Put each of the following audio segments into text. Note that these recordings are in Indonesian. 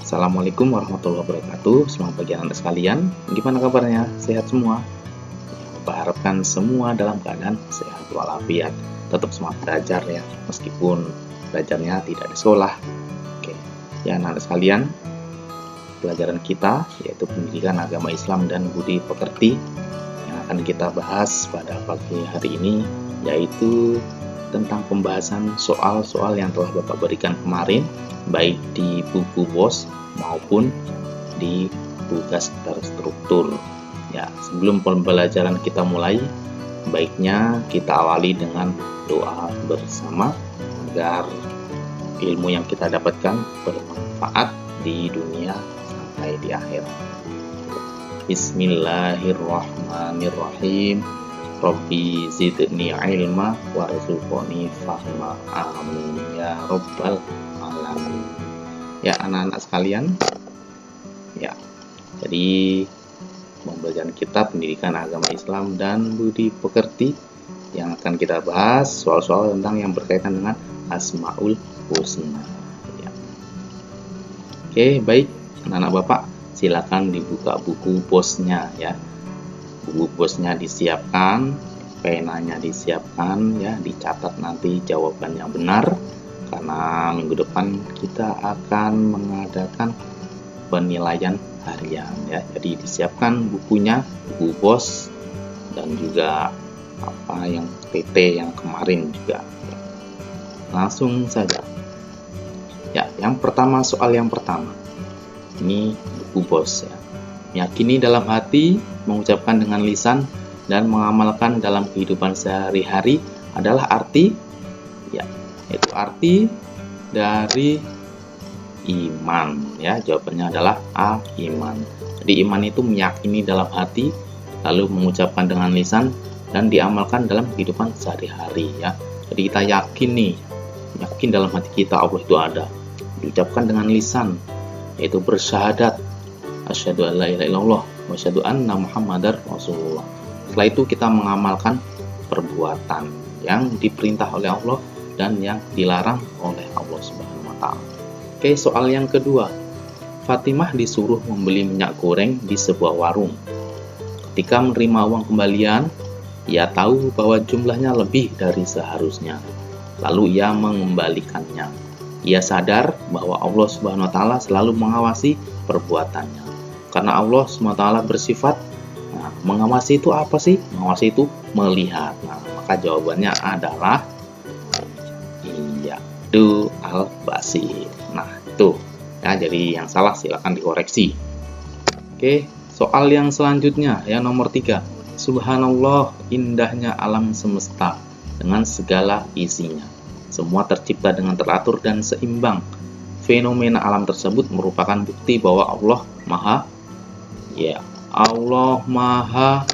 Assalamualaikum warahmatullahi wabarakatuh. Selamat pagi anak sekalian. Gimana kabarnya? Sehat semua? Berharapkan semua dalam keadaan sehat walafiat. Tetap semangat belajar ya, meskipun belajarnya tidak di sekolah. Oke, ya anak sekalian, pelajaran kita yaitu pendidikan agama Islam dan budi pekerti yang akan kita bahas pada pagi hari ini, yaitu tentang pembahasan soal-soal yang telah Bapak berikan kemarin, baik di buku BOS maupun di tugas terstruktur. Ya, sebelum pembelajaran kita mulai, baiknya kita awali dengan doa bersama agar ilmu yang kita dapatkan bermanfaat di dunia sampai di akhir. Bismillahirrahmanirrahim. Rabbi zidni ilma warzuqni fahma. Amin ya rabbal alamin. Ya anak-anak sekalian, ya jadi pembelajaran kita pendidikan agama Islam dan budi pekerti yang akan kita bahas soal-soal tentang yang berkaitan dengan Asmaul Husna ya. Oke, baik anak-anak Bapak, silakan dibuka buku BOS-nya ya. Buku BOS-nya disiapkan, penanya disiapkan ya, dicatat nanti jawabannya benar, karena minggu depan kita akan mengadakan penilaian harian ya. Jadi disiapkan bukunya, buku BOS, dan juga apa yang TT yang kemarin juga. Langsung saja ya, yang pertama, soal yang pertama ini buku BOS ya. Yakini dalam hati, mengucapkan dengan lisan, dan mengamalkan dalam kehidupan sehari-hari adalah arti ya, yaitu arti dari iman ya. Jawabannya adalah A, iman. Jadi iman itu meyakini dalam hati, lalu mengucapkan dengan lisan, dan diamalkan dalam kehidupan sehari-hari ya. Jadi kita yakin dalam hati kita Allah itu ada, diucapkan dengan lisan, yaitu bersyahadat asyhadu an la ilaha illallah wa asyhadu anna muhammadar rasulullah. Setelah itu kita mengamalkan perbuatan yang diperintah oleh Allah dan yang dilarang oleh Allah Subhanahu wa taala. Oke, soal yang kedua. Fatimah disuruh membeli minyak goreng di sebuah warung. Ketika menerima uang kembalian, ia tahu bahwa jumlahnya lebih dari seharusnya. Lalu ia mengembalikannya. Ia sadar bahwa Allah Subhanahu wa taala selalu mengawasi perbuatannya. Karena Allah SWT bersifat, mengawasi itu apa sih? Mengawasi itu melihat. Nah, maka jawabannya adalah iya, du al-basir. Nah, itu ya, jadi yang salah silakan dikoreksi. Oke, soal yang selanjutnya yang nomor 3. Subhanallah, indahnya alam semesta dengan segala isinya. Semua tercipta dengan teratur dan seimbang. Fenomena alam tersebut merupakan bukti bahwa Allah Maha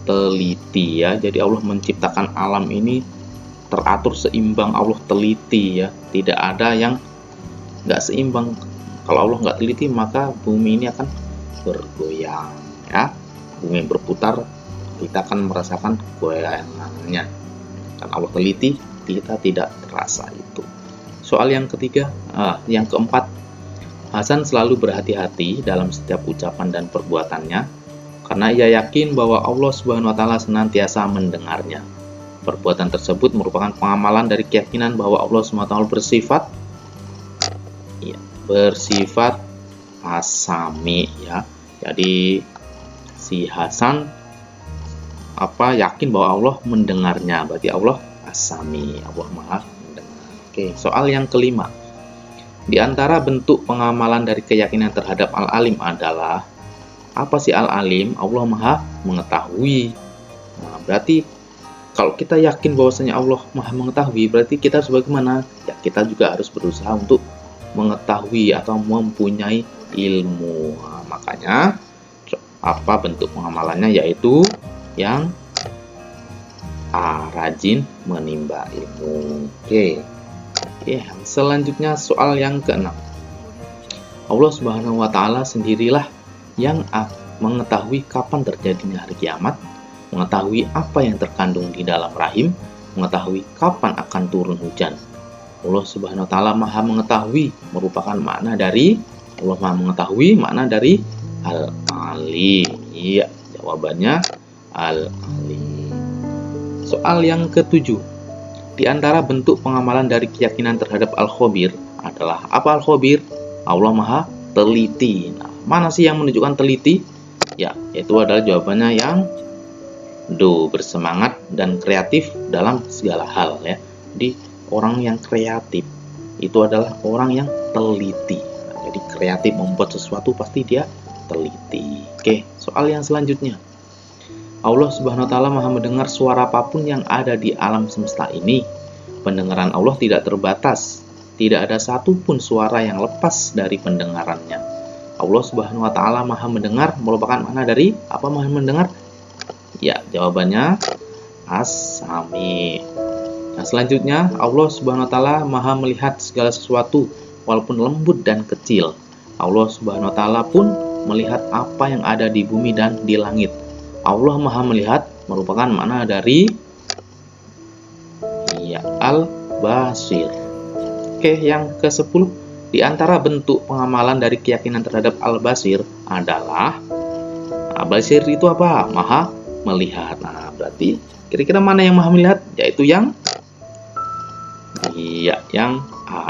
teliti ya. Jadi Allah menciptakan alam ini teratur, seimbang. Allah teliti ya, tidak ada yang nggak seimbang. Kalau Allah nggak teliti, maka bumi ini akan bergoyang ya. Bumi berputar, kita akan merasakan goyangannya. Karena Allah teliti, kita tidak terasa itu. Soal yang ketiga, yang keempat, Hasan selalu berhati-hati dalam setiap ucapan dan perbuatannya, karena ia yakin bahwa Allah Subhanahu wa taala senantiasa mendengarnya. Perbuatan tersebut merupakan pengamalan dari keyakinan bahwa Allah Subhanahu wa taala bersifat As-Sami ya. Jadi si Hasan yakin bahwa Allah mendengarnya, berarti Allah As-Sami, Allah Maha mendengar. Oke, soal yang kelima. Di antara bentuk pengamalan dari keyakinan terhadap Al-Alim adalah apa sih Al-Alim? Allah Maha mengetahui. Nah, berarti kalau kita yakin bahwasanya Allah Maha mengetahui, berarti kita harus bagaimana? Ya, kita juga harus berusaha untuk mengetahui atau mempunyai ilmu. Nah, makanya apa bentuk pengamalannya, yaitu yang rajin menimba ilmu. Oke. Selanjutnya soal yang ke-6. Allah Subhanahu wa taala sendirilah yang mengetahui kapan terjadinya hari kiamat, mengetahui apa yang terkandung di dalam rahim, mengetahui kapan akan turun hujan. Allah Subhanahu wa taala Maha mengetahui merupakan makna dari Allah Maha mengetahui makna dari Al-Alim. Iya, jawabannya Al-Alim. Soal yang ketujuh. Di antara bentuk pengamalan dari keyakinan terhadap Al-Khabir adalah apa Al-Khabir? Allah Maha teliti. Nah, mana sih yang menunjukkan teliti? Ya, itu adalah jawabannya yang do, bersemangat dan kreatif dalam segala hal ya. Jadi orang yang kreatif itu adalah orang yang teliti. Nah, jadi kreatif membuat sesuatu pasti dia teliti. Oke, soal yang selanjutnya. Allah Subhanahu wa taala Maha mendengar suara apapun yang ada di alam semesta ini. Pendengaran Allah tidak terbatas. Tidak ada satupun suara yang lepas dari pendengarannya. Allah Subhanahu wa taala Maha mendengar merupakan makna dari apa Maha mendengar? Ya, jawabannya As-Sami. Nah, selanjutnya Allah Subhanahu wa taala Maha melihat segala sesuatu walaupun lembut dan kecil. Allah Subhanahu wa taala pun melihat apa yang ada di bumi dan di langit. Allah Maha melihat merupakan makna dari ya Al-Basir. Oke, yang ke-10. Di antara bentuk pengamalan dari keyakinan terhadap Al-Basir adalah Al-Basir itu apa? Maha melihat. Nah, berarti kira-kira mana yang Maha melihat? Yaitu yang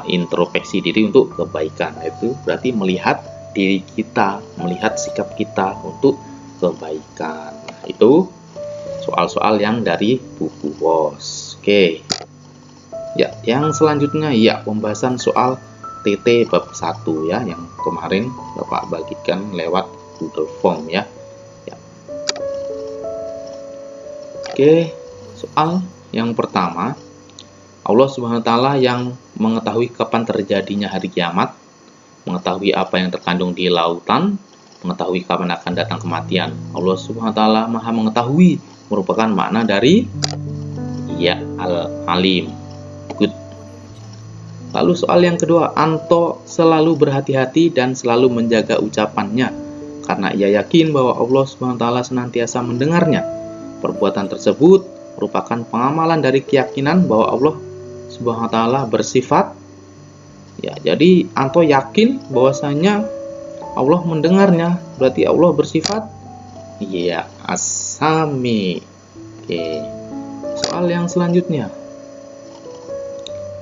introspeksi diri untuk kebaikan. Itu berarti melihat diri kita, melihat sikap kita untuk kebaikan. Nah, itu soal-soal yang dari buku BOS. Oke. Ya, yang selanjutnya ya pembahasan soal TT bab 1 ya, yang kemarin Bapak bagikan lewat Google Form ya. Oke, soal yang pertama, Allah Subhanahu wa taala yang mengetahui kapan terjadinya hari kiamat, mengetahui apa yang terkandung di lautan, mengetahui kapan akan datang kematian. Allah Subhanahu wa taala Maha mengetahui merupakan makna dari ya Al-Alim. Good. Lalu soal yang kedua, Anto selalu berhati-hati dan selalu menjaga ucapannya karena ia yakin bahwa Allah Subhanahu wa taala senantiasa mendengarnya. Perbuatan tersebut merupakan pengamalan dari keyakinan bahwa Allah Subhanahu wa taala bersifat ya. Jadi Anto yakin bahwasanya Allah mendengarnya, berarti Allah bersifat ya As-Sami. Oke. Soal yang selanjutnya.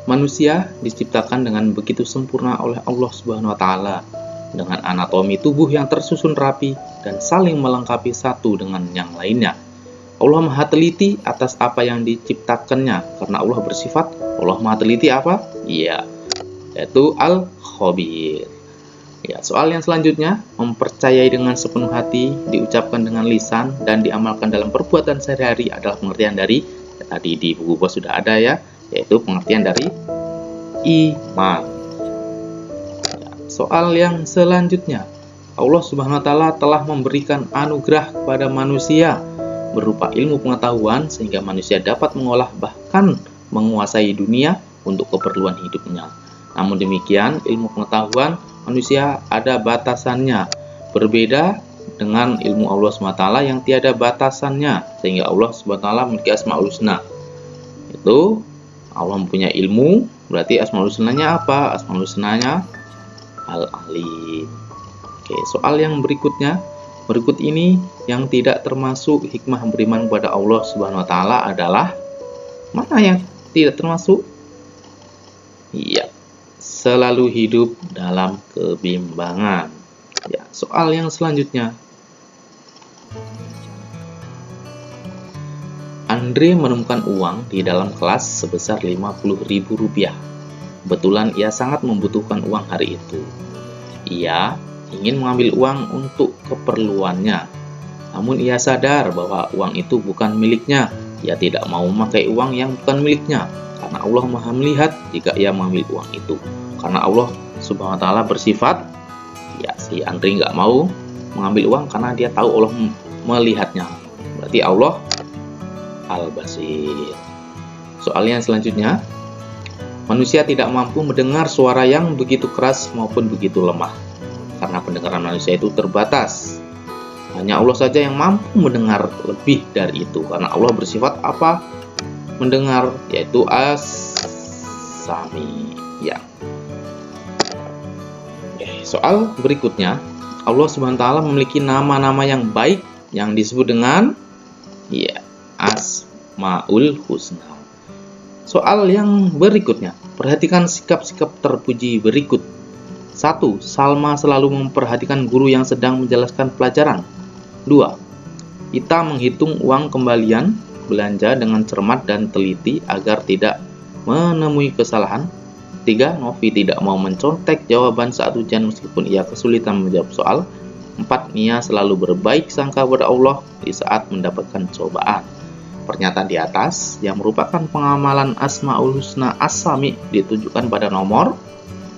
Manusia diciptakan dengan begitu sempurna oleh Allah Subhanahu wa taala dengan anatomi tubuh yang tersusun rapi dan saling melengkapi satu dengan yang lainnya. Allah Maha teliti atas apa yang diciptakannya karena Allah bersifat Allah Maha teliti apa? Iya, yaitu Al-Khabir. Ya, soal yang selanjutnya, mempercayai dengan sepenuh hati, diucapkan dengan lisan dan diamalkan dalam perbuatan sehari-hari adalah pengertian dari tadi di buku BOS sudah ada ya, yaitu pengertian dari iman. Ya, soal yang selanjutnya, Allah Subhanahu wa taala telah memberikan anugerah kepada manusia berupa ilmu pengetahuan sehingga manusia dapat mengolah bahkan menguasai dunia untuk keperluan hidupnya. Namun demikian, ilmu pengetahuan manusia ada batasannya, berbeda dengan ilmu Allah SWT yang tiada batasannya, sehingga Allah SWT memiliki Asmaul Husna. Itu Allah mempunyai ilmu, berarti Asmaul Husnanya apa? Asmaul Husnanya Al-Alim. Oke, soal yang berikutnya, berikut ini yang tidak termasuk hikmah beriman kepada Allah Subhanahu wa taala adalah mana yang tidak termasuk? Iya, selalu hidup dalam kebimbangan. Ya, soal yang selanjutnya. Andre menemukan uang di dalam kelas sebesar Rp50.000. Kebetulan ia sangat membutuhkan uang hari itu. Ia ingin mengambil uang untuk keperluannya. Namun ia sadar bahwa uang itu bukan miliknya. Ia tidak mau memakai uang yang bukan miliknya, karena Allah Maha melihat jika ia mengambil uang itu. Karena Allah Subhanahu wa taala bersifat, ya si Andre nggak mau mengambil uang karena dia tahu Allah melihatnya. Berarti Allah Al-Basir. Soal yang selanjutnya, manusia tidak mampu mendengar suara yang begitu keras maupun begitu lemah, karena pendengaran manusia itu terbatas. Hanya Allah saja yang mampu mendengar lebih dari itu, karena Allah bersifat apa? Mendengar, yaitu As-Sami. asami. Ya. Oke, soal berikutnya, Allah Subhanahu wa taala memiliki nama-nama yang baik yang disebut dengan Asmaul Husna. Soal yang berikutnya, perhatikan sikap-sikap terpuji berikut. 1. Salma selalu memperhatikan guru yang sedang menjelaskan pelajaran. 2. Ita menghitung uang kembalian belanja dengan cermat dan teliti agar tidak menemui kesalahan. 3. Novi tidak mau mencontek jawaban saat ujian meskipun ia kesulitan menjawab soal. 4. Nia selalu berbaik sangka kepada Allah di saat mendapatkan cobaan. Pernyataan di atas yang merupakan pengamalan Asmaul Husna Asami ditujukan pada nomor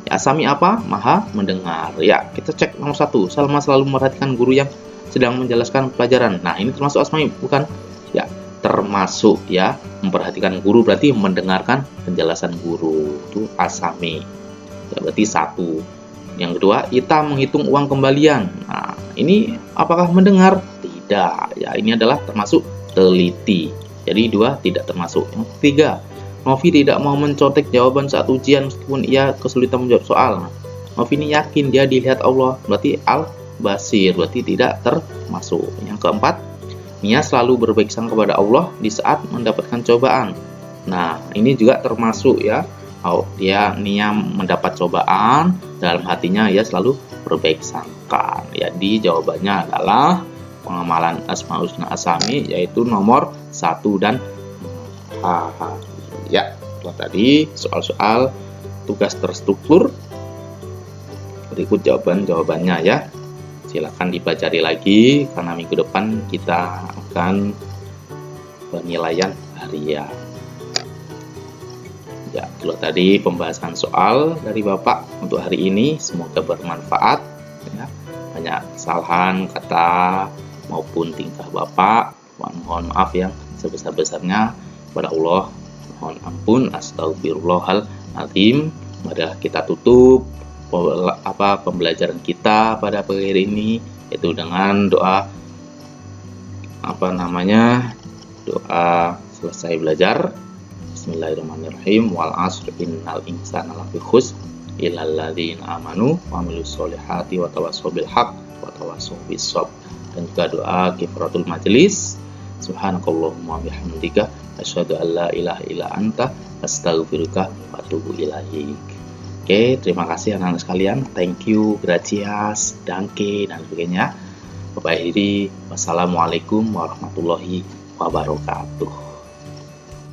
Asami apa? Maha mendengar. Ya, kita cek nomor 1. Salma selalu memperhatikan guru yang sedang menjelaskan pelajaran. Nah, ini termasuk Asma'i bukan? Ya, termasuk ya, memperhatikan guru berarti mendengarkan penjelasan guru, itu Asami. Ya, berarti 1. Yang kedua, Ita menghitung uang kembalian. Nah, ini apakah mendengar? Tidak. Ya, ini adalah termasuk teliti. Jadi 2 tidak termasuk. Yang ketiga, Novi tidak mau mencontek jawaban saat ujian meskipun ia kesulitan menjawab soal. Novi ini yakin dia dilihat Allah, berarti Al-Basir, berarti tidak termasuk. Yang keempat, Nia selalu berbaik sangka kepada Allah di saat mendapatkan cobaan. Nah, ini juga termasuk ya. Dia Nia mendapat cobaan, dalam hatinya ia selalu berbaik sangka. Jadi jawabannya adalah pengamalan Asmaul Husna Asami, yaitu nomor 1 dan ya. Setelah tadi soal-soal tugas terstruktur, berikut jawabannya ya. Silakan dipelajari lagi karena minggu depan kita akan penilaian harian. Ya, itulah tadi pembahasan soal dari Bapak untuk hari ini. Semoga bermanfaat ya. Banyak kesalahan kata maupun tingkah Bapak, mohon maaf yang sebesar-besarnya kepada Allah. Mohon ampun, astagfirullahaladzim. Mari kita tutup pembelajaran kita pada pagi hari ini, yaitu dengan doa doa selesai belajar. Bismillahirrahmanirrahim. Wal 'asr innal insana lafi khusr illal ladzina amanu wa 'amilus solihati wa tawassaw bil haqq wa tawassaw bis sabr. Dan juga doa kifaratul majelis. Subhanakallahumma bihamdika asyhadu an la ilaha illa anta astaghfiruka wa atubu ilaik. Oke, terima kasih anak-anak sekalian. Thank you, gracias, danke, dan sebagainya. Bapak Hiri, wassalamualaikum warahmatullahi wabarakatuh.